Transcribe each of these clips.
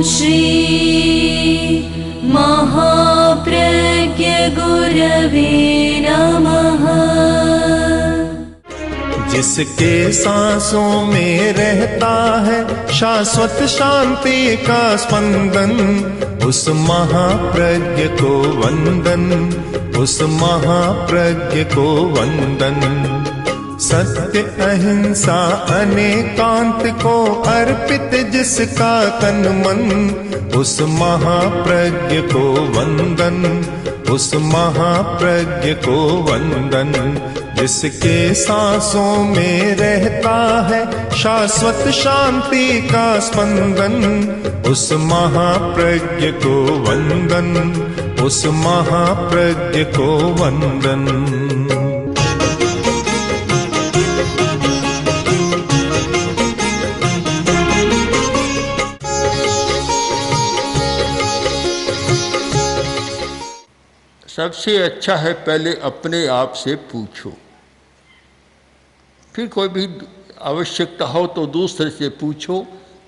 श्री महाप्रज्ञ गुरवे नमः। जिसके सांसों में रहता है शाश्वत शांति का स्पंदन, उस महाप्रज्ञ को वंदन, उस महाप्रज्ञ को वंदन। सत्य अहिंसा अनेकांत को अर्पित जिसका तन मन, उस महाप्रज्ञ को वंदन, उस महाप्रज्ञ को वंदन। जिसके सांसों में रहता है शाश्वत शांति का स्पंदन, उस महाप्रज्ञ को वंदन, उस महाप्रज्ञ को वंदन। सबसे अच्छा है पहले अपने आप से पूछो, फिर कोई भी आवश्यकता हो तो दूसरे से पूछो।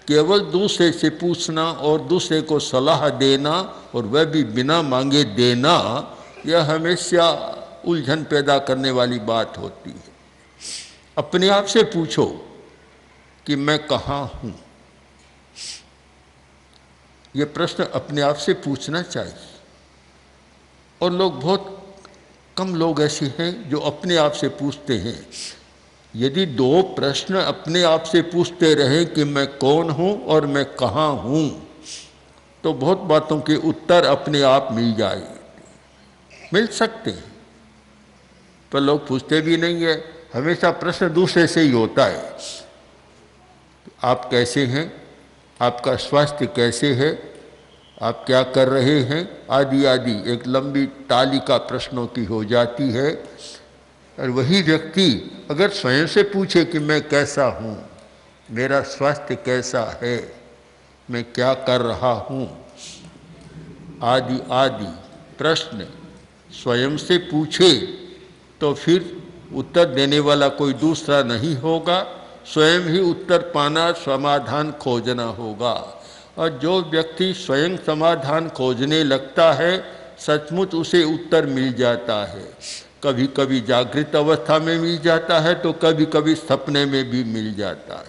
केवल दूसरे से पूछना और दूसरे को सलाह देना, और वह भी बिना मांगे देना, यह हमेशा उलझन पैदा करने वाली बात होती है। अपने आप से पूछो कि मैं कहाँ हूँ। यह प्रश्न अपने आप से पूछना चाहिए। और लोग, बहुत कम लोग ऐसे हैं जो अपने आप से पूछते हैं। यदि दो प्रश्न अपने आप से पूछते रहें कि मैं कौन हूँ और मैं कहाँ हूँ, तो बहुत बातों के उत्तर अपने आप मिल मिल सकते हैं। पर लोग पूछते भी नहीं है। हमेशा प्रश्न दूसरे से ही होता है। आप कैसे हैं, आपका स्वास्थ्य कैसे है, आप क्या कर रहे हैं, आदि आदि एक लंबी तालिका प्रश्नों की हो जाती है। और वही व्यक्ति अगर स्वयं से पूछे कि मैं कैसा हूँ, मेरा स्वास्थ्य कैसा है, मैं क्या कर रहा हूँ, आदि आदि प्रश्न स्वयं से पूछे, तो फिर उत्तर देने वाला कोई दूसरा नहीं होगा। स्वयं ही उत्तर पाना, समाधान खोजना होगा। और जो व्यक्ति स्वयं समाधान खोजने लगता है, सचमुच उसे उत्तर मिल जाता है। कभी कभी जागृत अवस्था में मिल जाता है, तो कभी कभी सपने में भी मिल जाता है।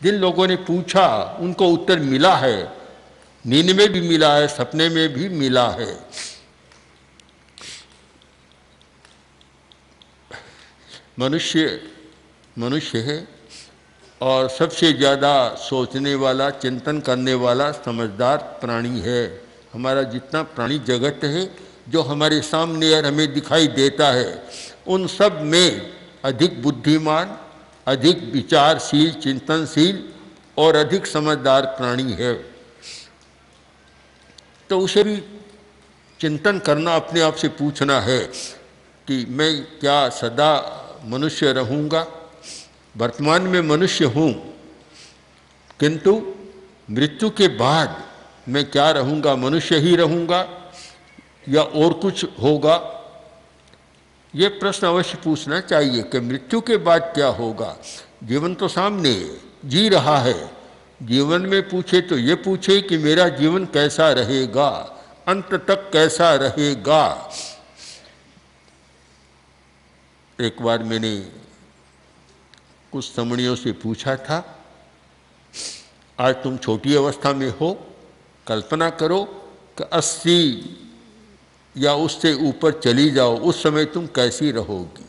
जिन लोगों ने पूछा उनको उत्तर मिला है, नींद में भी मिला है, सपने में भी मिला है। मनुष्य है और सबसे ज़्यादा सोचने वाला, चिंतन करने वाला, समझदार प्राणी है। हमारा जितना प्राणी जगत है, जो हमारे सामने और हमें दिखाई देता है, उन सब में अधिक बुद्धिमान, अधिक विचारशील, चिंतनशील और अधिक समझदार प्राणी है। तो उसे भी चिंतन करना, अपने आप से पूछना है कि मैं क्या सदा मनुष्य रहूँगा। वर्तमान में मनुष्य हूँ, किंतु मृत्यु के बाद मैं क्या रहूँगा, मनुष्य ही रहूँगा या और कुछ होगा। ये प्रश्न अवश्य पूछना चाहिए कि मृत्यु के बाद क्या होगा। जीवन तो सामने जी रहा है। जीवन में पूछे तो ये पूछे कि मेरा जीवन कैसा रहेगा, अंत तक कैसा रहेगा। एक बार मैंने कुछ समणियों से पूछा था, आज तुम छोटी अवस्था में हो, कल्पना करो कि 80 या उससे ऊपर चली जाओ, उस समय तुम कैसी रहोगी।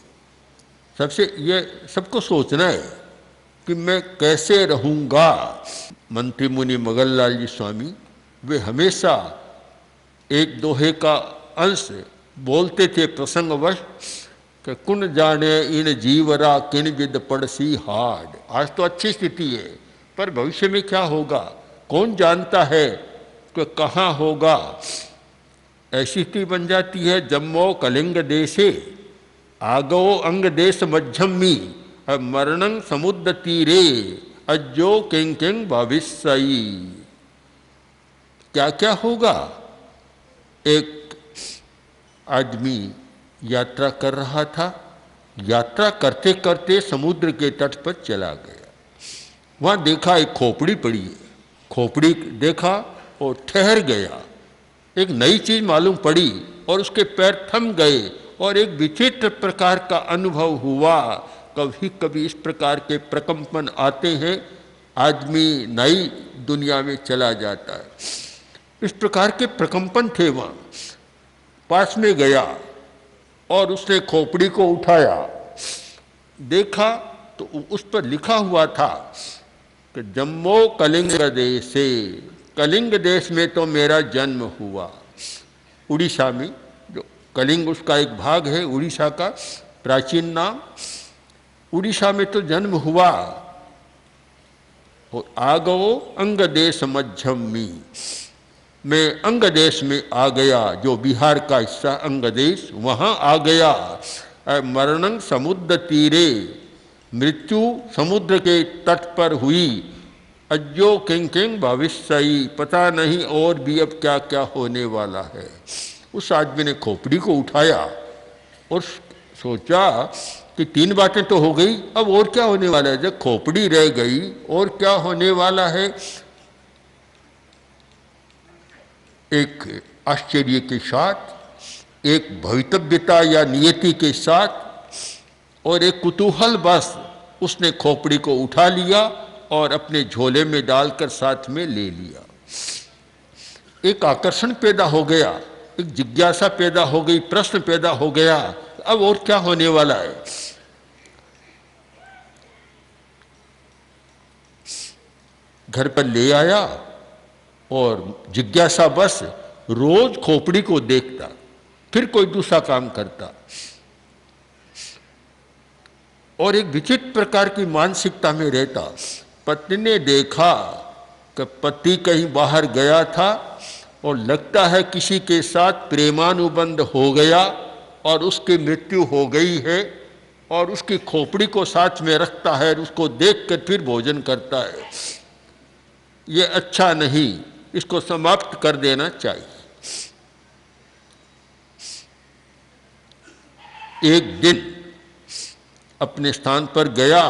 सबसे ये सबको सोचना है कि मैं कैसे रहूँगा। मंत्री मुनि मगनलाल जी स्वामी, वे हमेशा एक दोहे का अंश बोलते थे प्रसंगवश कि कुन जाने इन जीवरा किन विद पड़सी हाड। आज तो अच्छी स्थिति है, पर भविष्य में क्या होगा कौन जानता है कि कहाँ होगा। ऐसी स्थिति बन जाती है, जम्मो कलिंग देशे आगो अंग देश मध्यमी मरणं समुद्र तीरे अज्जो किंग किंग भविष्यई। क्या क्या होगा। एक आदमी यात्रा कर रहा था, यात्रा करते करते समुद्र के तट पर चला गया। वहाँ देखा एक खोपड़ी पड़ी है, खोपड़ी देखा और ठहर गया, एक नई चीज मालूम पड़ी और उसके पैर थम गए और एक विचित्र प्रकार का अनुभव हुआ। कभी कभी इस प्रकार के प्रकंपन आते हैं, आदमी नई दुनिया में चला जाता है। इस प्रकार के प्रकंपन थे। वहाँ पास में गया और उसने खोपड़ी को उठाया, देखा तो उस पर लिखा हुआ था कि जम्मू कलिंग देशे, कलिंग देश में तो मेरा जन्म हुआ। उड़ीसा में, जो कलिंग उसका एक भाग है उड़ीसा का प्राचीन नाम, उड़ीसा में तो जन्म हुआ। और आगवो अंग देश मध्यम में, मैं अंग देश में आ गया, जो बिहार का हिस्सा अंग देश, वहाँ आ गया। मरणं समुद्र तीरे, मृत्यु समुद्र के तट पर हुई। अज्जो किंग किंग भविष्यई, पता नहीं और भी अब क्या क्या होने वाला है। उस आदमी ने खोपड़ी को उठाया और सोचा कि 3 बातें तो हो गई, अब और क्या होने वाला है। जब खोपड़ी रह गई और क्या होने वाला है। एक आश्चर्य के साथ, एक भवितव्यता या नियति के साथ और एक कुतूहल बस उसने खोपड़ी को उठा लिया और अपने झोले में डालकर साथ में ले लिया। एक आकर्षण पैदा हो गया, एक जिज्ञासा पैदा हो गई, प्रश्न पैदा हो गया, अब और क्या होने वाला है। घर पर ले आया और जिज्ञासा बस रोज खोपड़ी को देखता, फिर कोई दूसरा काम करता। और एक विचित्र प्रकार की मानसिकता में रहता। पत्नी ने देखा कि पति कहीं बाहर गया था और लगता है किसी के साथ प्रेमानुबंध हो गया और उसकी मृत्यु हो गई है, और उसकी खोपड़ी को साथ में रखता है, उसको देखकर फिर भोजन करता है। ये अच्छा नहीं, इसको समाप्त कर देना चाहिए। एक दिन अपने स्थान पर गया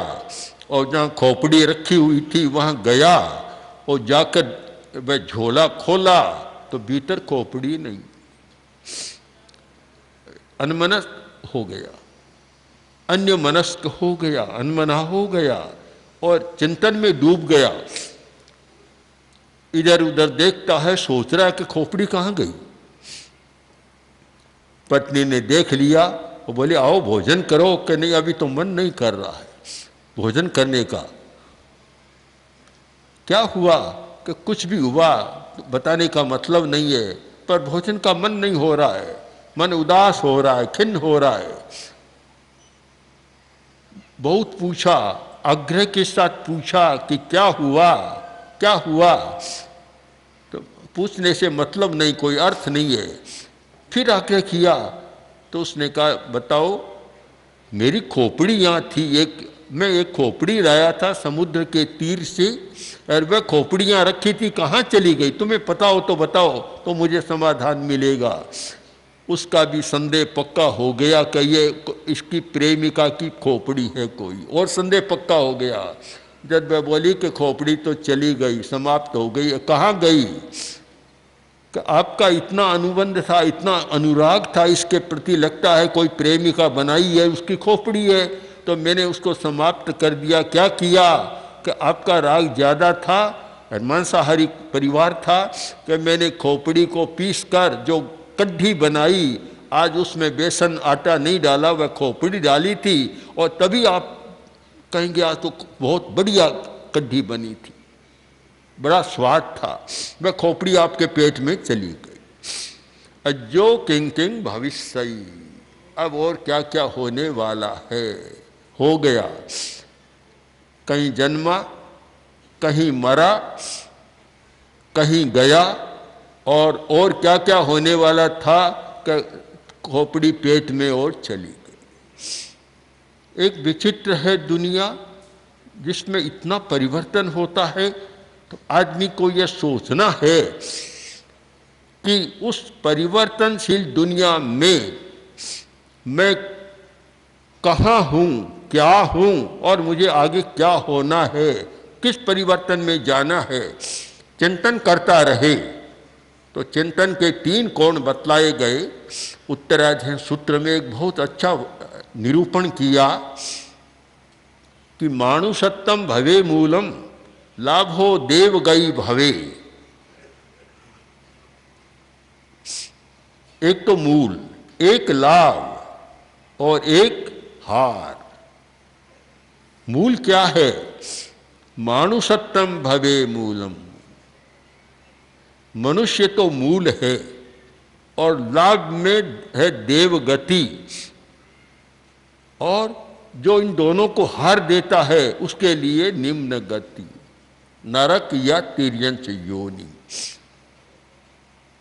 और जहाँ खोपड़ी रखी हुई थी वहाँ गया और जाकर वह झोला खोला तो भीतर खोपड़ी नहीं। अनमनस्क हो गया, अन्य मनस्क हो गया, अनमना हो गया और चिंतन में डूब गया। इधर उधर देखता है, सोच रहा है कि खोपड़ी कहाँ गई। पत्नी ने देख लिया और बोले आओ भोजन करो। कि नहीं, अभी तो मन नहीं कर रहा है भोजन करने का। क्या हुआ कि कुछ भी हुआ बताने का मतलब नहीं है, पर भोजन का मन नहीं हो रहा है, मन उदास हो रहा है, खिन्न हो रहा है। बहुत पूछा, आग्रह के साथ पूछा कि क्या हुआ, क्या हुआ। तो पूछने से मतलब नहीं, कोई अर्थ नहीं है। फिर आग्रह किया तो उसने कहा बताओ, मेरी खोपड़ी यहाँ थी, मैं एक खोपड़ी लाया था समुद्र के तीर से, और वह खोपड़ी यहाँ रखी थी, कहाँ चली गई? तुम्हें पता हो तो बताओ, तो मुझे समाधान मिलेगा। उसका भी संदेह पक्का हो गया कि ये इसकी प्रेमिका की खोपड़ी है कोई, और संदेह पक्का हो गया। जब वह बोली कि खोपड़ी तो चली गई, समाप्त हो गई, कहाँ गई? कि आपका इतना अनुबंध था, इतना अनुराग था इसके प्रति, लगता है कोई प्रेमिका बनाई है, उसकी खोपड़ी है, तो मैंने उसको समाप्त कर दिया। क्या किया कि आपका राग ज़्यादा था और मांसाहारी परिवार था, कि मैंने खोपड़ी को पीस कर जो कड्ढी बनाई, आज उसमें बेसन आटा नहीं डाला, वह खोपड़ी डाली थी, और तभी आप कहेंगे आज तो बहुत बढ़िया कड्ढी बनी थी, बड़ा स्वाद था। वह खोपड़ी आपके पेट में चली गई। अज्जो किंग किंग भविष्यई, अब और क्या क्या होने वाला है, हो गया। कहीं जन्मा, कहीं मरा, कहीं गया, और क्या क्या होने वाला था कि खोपड़ी पेट में और चली गई। एक विचित्र है दुनिया जिसमें इतना परिवर्तन होता है। तो आदमी को यह सोचना है कि उस परिवर्तनशील दुनिया में मैं कहाँ हूँ, क्या हूँ, और मुझे आगे क्या होना है, किस परिवर्तन में जाना है। चिंतन करता रहे। तो चिंतन के 3 कोण बतलाए गए। उत्तराध्ययन सूत्र में एक बहुत अच्छा निरूपण किया कि मानुषत्तम भवे मूलम लाभो देव गई भवे। एक तो मूल, एक लाभ और एक हार। मूल क्या है? मानुषत्तम भवे मूलम, मनुष्य तो मूल है, और लाभ में है देव गति, और जो इन दोनों को हार देता है उसके लिए निम्न गति, नरक या तिर्यंच योनि।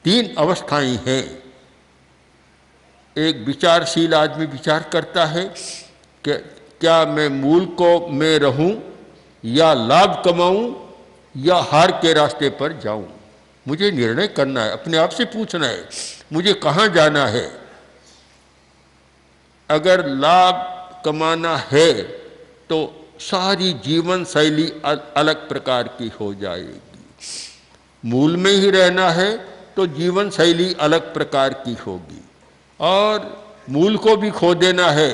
3 अवस्थाएं हैं। एक विचारशील आदमी विचार करता है कि क्या मैं मूल को में रहूं या लाभ कमाऊं या हार के रास्ते पर जाऊं। मुझे निर्णय करना है, अपने आप से पूछना है मुझे कहाँ जाना है। अगर लाभ कमाना है तो सारी जीवन शैली अलग प्रकार की हो जाएगी। मूल में ही रहना है तो जीवन शैली अलग प्रकार की होगी, और मूल को भी खो देना है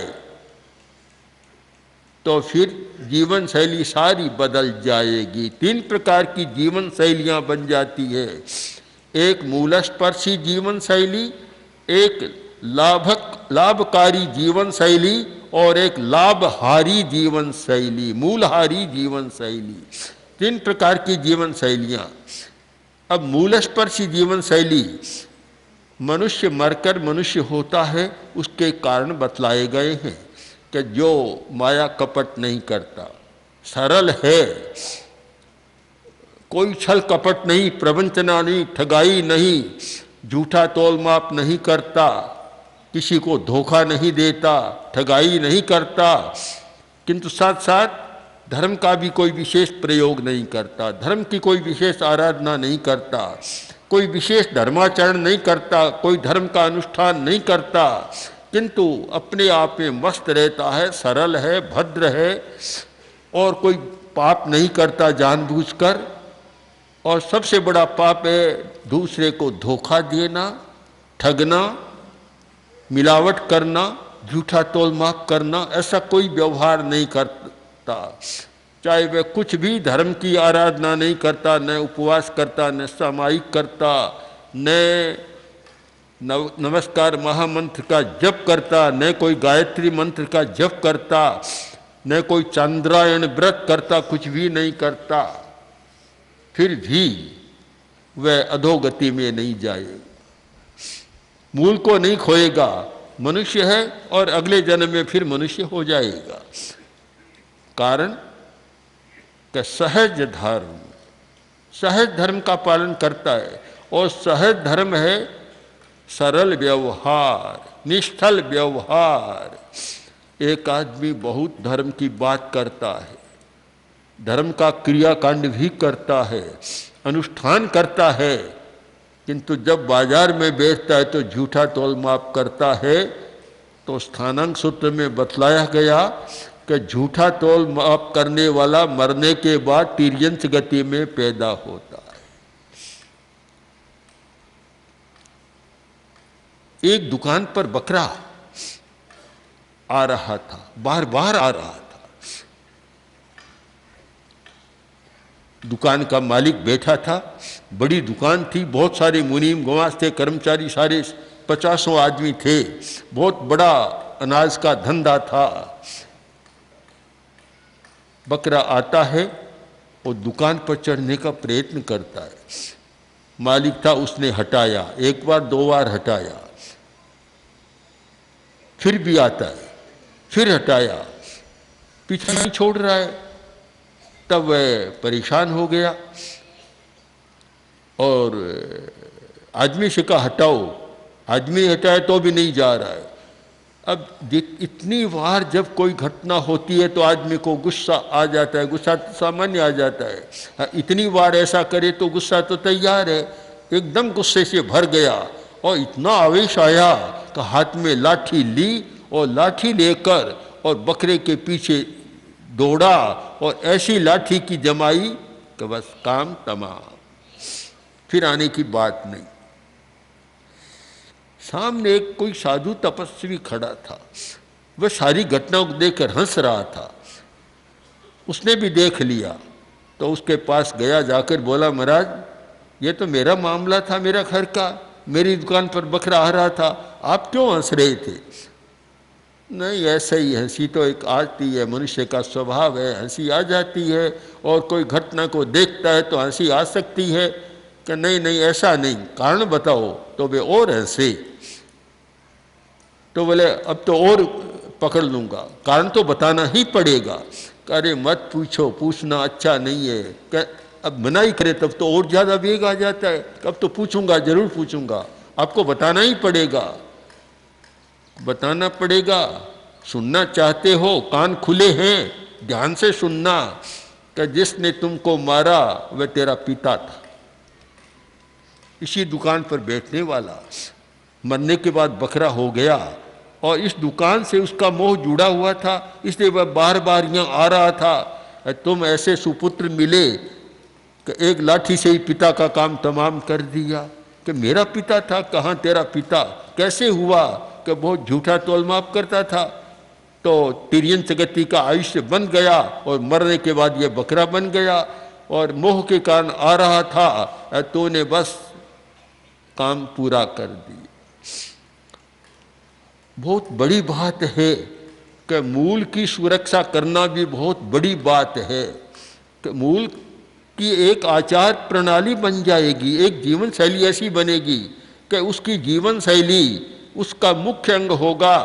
तो फिर जीवन शैली सारी बदल जाएगी। 3 प्रकार की जीवन शैलियां बन जाती है। एक मूलस्पर्शी जीवन शैली, एक लाभकारी जीवन शैली, और एक लाभहारी जीवन शैली, मूलहारी जीवन शैली। 3 प्रकार की जीवन शैलियां। अब मूलस्पर्शी जीवन शैली, मनुष्य मरकर मनुष्य होता है, उसके कारण बतलाए गए हैं कि जो माया कपट नहीं करता, सरल है, कोई छल कपट नहीं, प्रवंचना नहीं, ठगाई नहीं, झूठा तोल माप नहीं करता, किसी को धोखा नहीं देता, ठगाई नहीं करता, किंतु साथ साथ धर्म का भी कोई विशेष प्रयोग नहीं करता, धर्म की कोई विशेष आराधना नहीं करता, कोई विशेष धर्माचरण नहीं करता, कोई धर्म का अनुष्ठान नहीं करता, किंतु अपने आप में मस्त रहता है, सरल है, भद्र है, और कोई पाप नहीं करता जानबूझकर। और सबसे बड़ा पाप है दूसरे को धोखा देना, ठगना, मिलावट करना, झूठा तोल माप करना। ऐसा कोई व्यवहार नहीं करता, चाहे वह कुछ भी धर्म की आराधना नहीं करता, न उपवास करता, न सामायिक करता, न नमस्कार महामंत्र का जप करता, न कोई गायत्री मंत्र का जप करता, न कोई चंद्रायण व्रत करता, कुछ भी नहीं करता, फिर भी वह अधोगति में नहीं जाएगा, मूल को नहीं खोएगा, मनुष्य है और अगले जन्म में फिर मनुष्य हो जाएगा। कारण कि सहज धर्म का पालन करता है, और सहज धर्म है सरल व्यवहार, निष्ठल व्यवहार। एक आदमी बहुत धर्म की बात करता है, धर्म का क्रियाकांड भी करता है, अनुष्ठान करता है, किंतु जब बाजार में बेचता है तो झूठा तोल माप करता है। तो स्थानांक सूत्र में बतलाया गया कि झूठा तोल माप करने वाला मरने के बाद तिर्यंच गति में पैदा होता है। एक दुकान पर बकरा आ रहा था, बार बार आ रहा था। दुकान का मालिक बैठा था, बड़ी दुकान थी, बहुत सारे मुनीम गवास थे, कर्मचारी सारे 50 आदमी थे, बहुत बड़ा अनाज का धंधा था। बकरा आता है और दुकान पर चढ़ने का प्रयत्न करता है। मालिक था, उसने हटाया, 1 बार 2 बार हटाया, फिर भी आता है, फिर हटाया, पीछे नहीं छोड़ रहा है। तब वह परेशान हो गया और आदमी से कहा हटाओ। आदमी हटाया तो भी नहीं जा रहा है। अब इतनी बार जब कोई घटना होती है तो आदमी को गुस्सा आ जाता है, गुस्सा तो सामान्य आ जाता है। इतनी बार ऐसा करे तो गुस्सा तो तैयार है। एकदम गुस्से से भर गया और इतना आवेश आया कि हाथ में लाठी ली और लाठी लेकर और बकरे के पीछे दौड़ा और ऐसी लाठी की जमाई कि बस काम तमाम। फिर आने की बात नहीं। सामने एक कोई साधु तपस्वी खड़ा था, वह सारी घटनाओं को देखकर हंस रहा था। उसने भी देख लिया तो उसके पास गया, जाकर बोला, महाराज ये तो मेरा मामला था, मेरा घर का, मेरी दुकान पर बकरा आ रहा था, आप क्यों हंस रहे थे? नहीं, ऐसा ही, हंसी तो एक आती है, मनुष्य का स्वभाव है, हंसी आ जाती है। और कोई घटना को देखता है तो हंसी आ सकती है कि नहीं नहीं ऐसा नहीं, कारण बताओ। तो वे और हंसे। तो बोले अब तो और पकड़ लूँगा, कारण तो बताना ही पड़ेगा। अरे मत पूछो, पूछना अच्छा नहीं है। अब मनाही करे तब तो और ज़्यादा वेग आ जाता है। अब तो पूछूंगा, जरूर पूछूंगा, आपको बताना ही पड़ेगा, बताना पड़ेगा। सुनना चाहते हो, कान खुले हैं, ध्यान से सुनना कि जिसने तुमको मारा वह तेरा पिता था, इसी दुकान पर बैठने वाला, मरने के बाद बकरा हो गया और इस दुकान से उसका मोह जुड़ा हुआ था, इसलिए वह बार बार यहाँ आ रहा था। तुम ऐसे सुपुत्र मिले कि एक लाठी से ही पिता का काम तमाम कर दिया। कि मेरा पिता था, कहाँ तेरा पिता, कैसे हुआ? कि बहुत झूठा तोलमाप करता था तो तिर्यन जगती का आयुष्य बन गया और मरने के बाद ये बकरा बन गया और मोह के कारण आ रहा था, तूने बस काम पूरा कर दिया। बहुत बड़ी बात है कि मूल की सुरक्षा करना भी बहुत बड़ी बात है। कि मूल की एक आचार प्रणाली बन जाएगी, एक जीवन शैली ऐसी बनेगी कि उसकी जीवन शैली, उसका मुख्य अंग होगा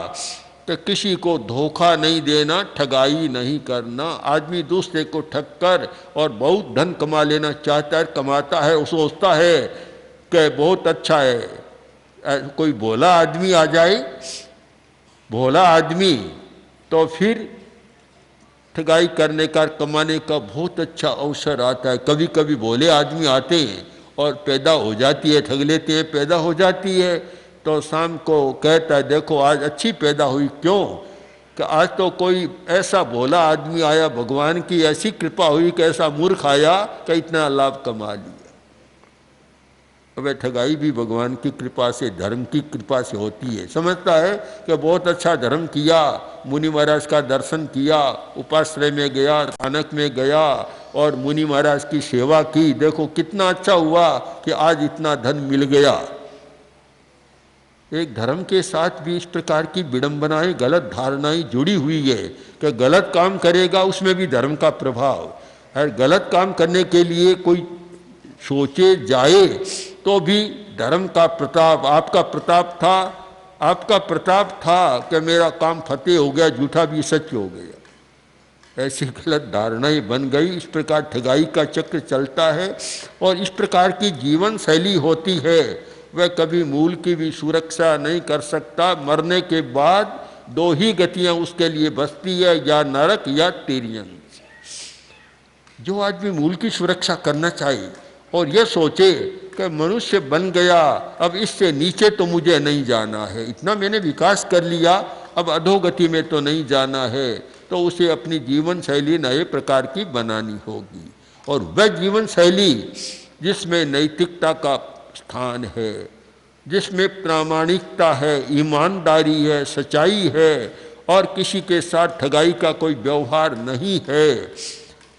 कि किसी को धोखा नहीं देना, ठगाई नहीं करना। आदमी दूसरे को ठग कर और बहुत धन कमा लेना चाहता है, कमाता है, सोचता है कि बहुत अच्छा है। कोई भोला आदमी आ जाए, भोला आदमी, तो फिर ठगाई करने का, कमाने का बहुत अच्छा अवसर आता है। कभी कभी भोले आदमी आते हैं और पैदा हो जाती है, ठग लेते हैं, पैदा हो जाती है। तो शाम को कहता है, देखो आज अच्छी पैदा हुई। क्यों? कि आज तो कोई ऐसा भोला आदमी आया, भगवान की ऐसी कृपा हुई कि ऐसा मूर्ख आया कि इतना लाभ कमा लिया। वह ठगाई भी भगवान की कृपा से, धर्म की कृपा से होती है। समझता है कि बहुत अच्छा धर्म किया, मुनि महाराज का दर्शन किया, उपाश्रय में गया, स्थानक में गया और मुनि महाराज की सेवा की, देखो कितना अच्छा हुआ कि आज इतना धन मिल गया। एक धर्म के साथ भी इस प्रकार की विडंबनाएं, गलत धारणाएं जुड़ी हुई है कि गलत काम करेगा उसमें भी धर्म का प्रभाव है। गलत काम करने के लिए कोई सोचे जाए तो भी धर्म का प्रताप, आपका प्रताप था कि मेरा काम फतेह हो गया, झूठा भी सच हो गया। ऐसी गलत धारणाएं बन गई। इस प्रकार ठगाई का चक्र चलता है और इस प्रकार की जीवन शैली होती है। वह कभी मूल की भी सुरक्षा नहीं कर सकता। मरने के बाद दो ही गतियां उसके लिए बचती है, या नरक या तिर्यन। जो आदमी मूल की सुरक्षा करना चाहे और यह सोचे कि मनुष्य बन गया, अब इससे नीचे तो मुझे नहीं जाना है, इतना मैंने विकास कर लिया, अब अधोगति में तो नहीं जाना है, तो उसे अपनी जीवन शैली नए प्रकार की बनानी होगी। और वह जीवन शैली जिसमें नैतिकता का स्थान है, जिसमें प्रामाणिकता है, ईमानदारी है, सच्चाई है और किसी के साथ ठगाई का कोई व्यवहार नहीं है,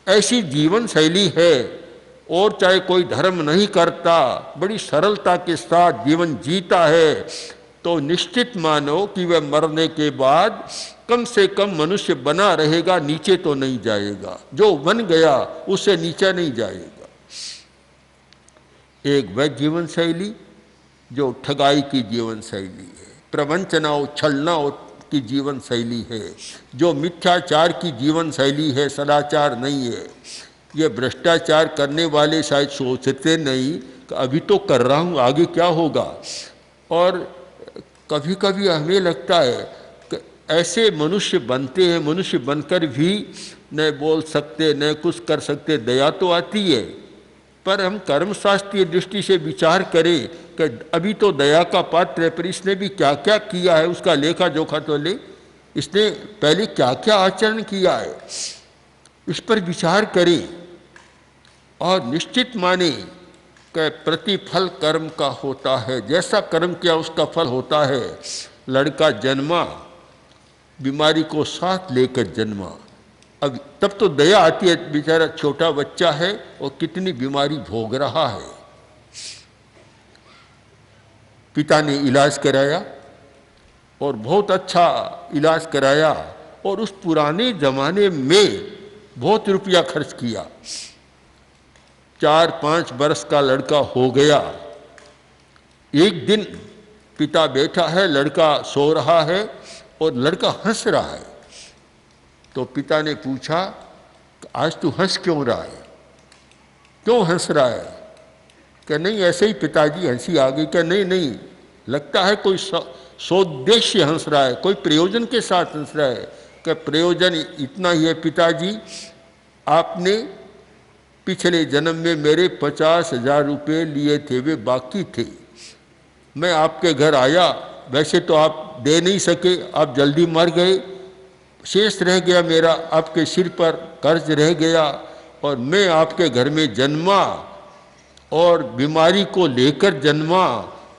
ऐसी जीवन शैली है। और चाहे कोई धर्म नहीं करता, बड़ी सरलता के साथ जीवन जीता है, तो निश्चित मानो कि वह मरने के बाद कम से कम मनुष्य बना रहेगा, नीचे तो नहीं जाएगा। जो बन गया उससे नीचे नहीं जाएगा। एक वह जीवन शैली जो ठगाई की जीवन शैली है, प्रवंचना छलना की जीवन शैली है, जो मिथ्याचार की जीवन शैली है, सदाचार नहीं है। ये भ्रष्टाचार करने वाले शायद सोचते नहीं कि अभी तो कर रहा हूँ, आगे क्या होगा। और कभी कभी हमें लगता है कि ऐसे मनुष्य बनते हैं, मनुष्य बनकर भी न बोल सकते, न कुछ कर सकते। दया तो आती है, पर हम कर्मशास्त्रीय दृष्टि से विचार करें कि अभी तो दया का पात्र है, पर इसने भी क्या क्या किया है उसका लेखा जोखा तो ले। इसने पहले क्या क्या आचरण किया है, इस पर विचार करें और निश्चित माने कि प्रतिफल कर्म का होता है, जैसा कर्म किया उसका फल होता है। लड़का जन्मा, बीमारी को साथ लेकर जन्मा। अब तब तो दया आती है, बेचारा छोटा बच्चा है और कितनी बीमारी भोग रहा है। पिता ने इलाज कराया और बहुत अच्छा इलाज कराया, और उस पुराने ज़माने में बहुत रुपया खर्च किया। 4-5 बरस का लड़का हो गया। एक दिन पिता बैठा है, लड़का सो रहा है और लड़का हंस रहा है। तो पिता ने पूछा, आज तू हंस क्यों रहा है, क्यों हंस रहा है? क्या नहीं ऐसे ही पिताजी, हंसी आ गई। क्या नहीं नहीं, लगता है कोई सोद्देश्य हंस रहा है, कोई प्रयोजन के साथ हंस रहा है। क्या प्रयोजन इतना ही है पिताजी, आपने पिछले जन्म में मेरे 50,000 रुपये लिए थे, वे बाकी थे। मैं आपके घर आया, वैसे तो आप दे नहीं सके, आप जल्दी मर गए, शेष रह गया मेरा, आपके सिर पर कर्ज रह गया, और मैं आपके घर में जन्मा और बीमारी को लेकर जन्मा,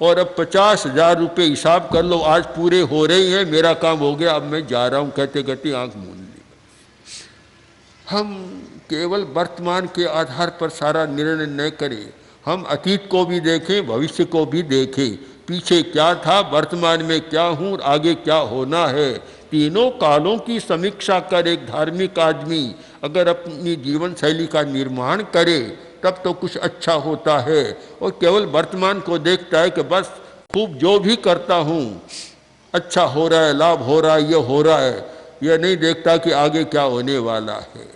और अब 50,000 रुपये हिसाब कर लो, आज पूरे हो रहे हैं, मेरा काम हो गया, अब मैं जा रहा हूँ, कहते कहते आंख मूंद ली। हम केवल वर्तमान के आधार पर सारा निर्णय न करें, हम अतीत को भी देखें, भविष्य को भी देखें, पीछे क्या था, वर्तमान में क्या हूँ, आगे क्या होना है। तीनों कालों की समीक्षा कर एक धार्मिक आदमी अगर अपनी जीवन शैली का निर्माण करे तब तो कुछ अच्छा होता है। और केवल वर्तमान को देखता है कि बस खूब जो भी करता हूँ अच्छा हो रहा है, लाभ हो रहा है, ये हो रहा है, यह नहीं देखता कि आगे क्या होने वाला है।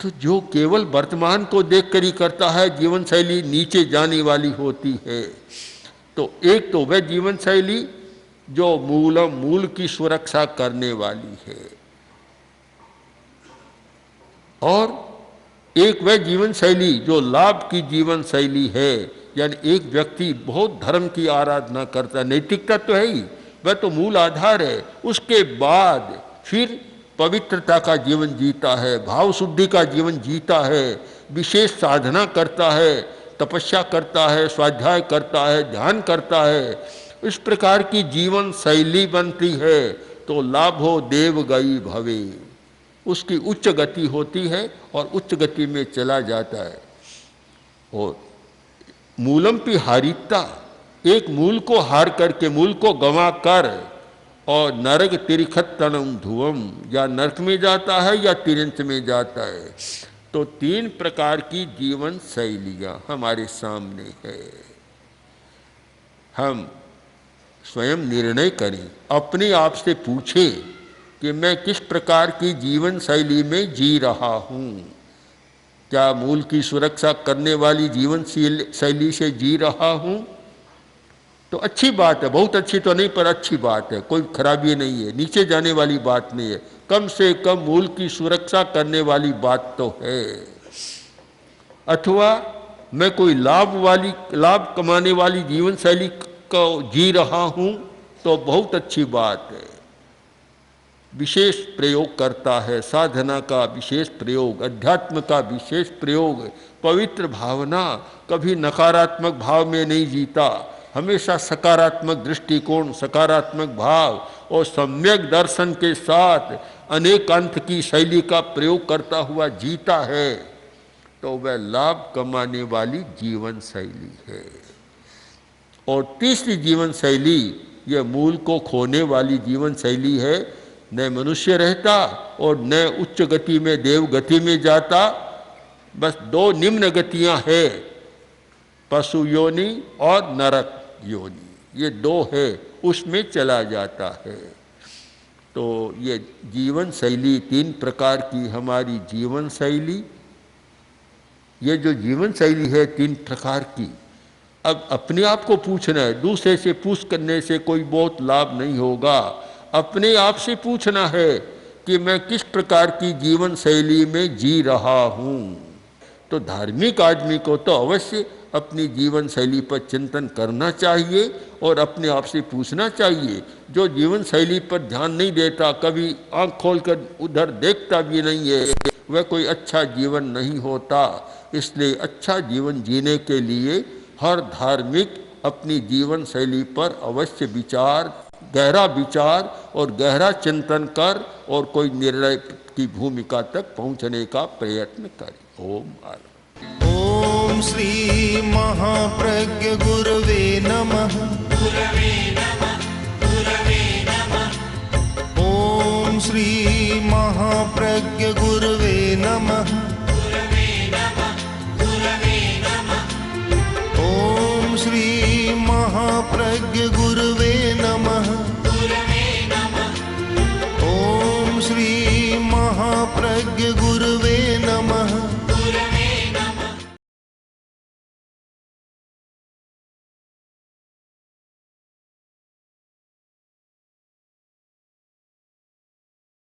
तो जो केवल वर्तमान को देखकर ही करता है, जीवन शैली नीचे जाने वाली होती है। तो एक तो वह जीवन शैली जो मूल की सुरक्षा करने वाली है, और एक वह जीवन शैली जो लाभ की जीवन शैली है। यानी एक व्यक्ति बहुत धर्म की आराधना करता, नैतिकता तो है ही, वह तो मूल आधार है। उसके बाद फिर पवित्रता का जीवन जीता है, भाव शुद्धि का जीवन जीता है, विशेष साधना करता है, तपस्या करता है, स्वाध्याय करता है, ध्यान करता है। इस प्रकार की जीवन शैली बनती है तो लाभो देव गई भवे, उसकी उच्च गति होती है और उच्च गति में चला जाता है। और मूलम की हारिता, एक मूल को हार करके, मूल को गंवा कर, और नरक तिरिखत्तनम धुवम, या नरक में जाता है या तिरंत में जाता है। तो 3 प्रकार की जीवन शैलियाँ हमारे सामने है। हम स्वयं निर्णय करें, अपने आप से पूछें कि मैं किस प्रकार की जीवन शैली में जी रहा हूँ। क्या मूल की सुरक्षा करने वाली जीवन शैली से जी रहा हूँ? तो अच्छी बात है, बहुत अच्छी तो नहीं पर अच्छी बात है, कोई खराबी नहीं है, नीचे जाने वाली बात नहीं है, कम से कम मूल की सुरक्षा करने वाली बात तो है। अथवा मैं कोई लाभ कमाने वाली जीवन शैली को जी रहा हूँ तो बहुत अच्छी बात है। विशेष प्रयोग करता है, साधना का विशेष प्रयोग, अध्यात्म का विशेष प्रयोग, पवित्र भावना, कभी नकारात्मक भाव में नहीं जीता, हमेशा सकारात्मक दृष्टिकोण, सकारात्मक भाव और सम्यक दर्शन के साथ अनेकांत की शैली का प्रयोग करता हुआ जीता है, तो वह लाभ कमाने वाली जीवन शैली है। और तीसरी जीवन शैली यह मूल को खोने वाली जीवन शैली है। न मनुष्य रहता और न उच्च गति में देव गति में जाता, बस 2 निम्न गतियां हैं, पशु योनि और नरक योनि, ये 2 है, उसमें चला जाता है। तो ये जीवन शैली 3 प्रकार की हमारी जीवन शैली, ये जो जीवन शैली है 3 प्रकार की। अब अपने आप को पूछना है, दूसरे से पूछ करने से कोई बहुत लाभ नहीं होगा। अपने आप से पूछना है कि मैं किस प्रकार की जीवन शैली में जी रहा हूँ। तो धार्मिक आदमी को तो अवश्य अपनी जीवन शैली पर चिंतन करना चाहिए और अपने आप से पूछना चाहिए। जो जीवन शैली पर ध्यान नहीं देता, कभी आँख खोलकर उधर देखता भी नहीं है, वह कोई अच्छा जीवन नहीं होता। इसलिए अच्छा जीवन जीने के लिए हर धार्मिक अपनी जीवन शैली पर अवश्य विचार, गहरा विचार और गहरा चिंतन कर और कोई निर्णय की भूमिका तक पहुंचने का प्रयत्न करे। ओम ओम श्री महाप्रज्ञ गुरवे नमः। ओम श्री महाप्रज्ञ गुरवे नमः। ओम श्री महाप्रज्ञ गुरवे नमः। ओम श्री महाप्रज्ञ गुरवे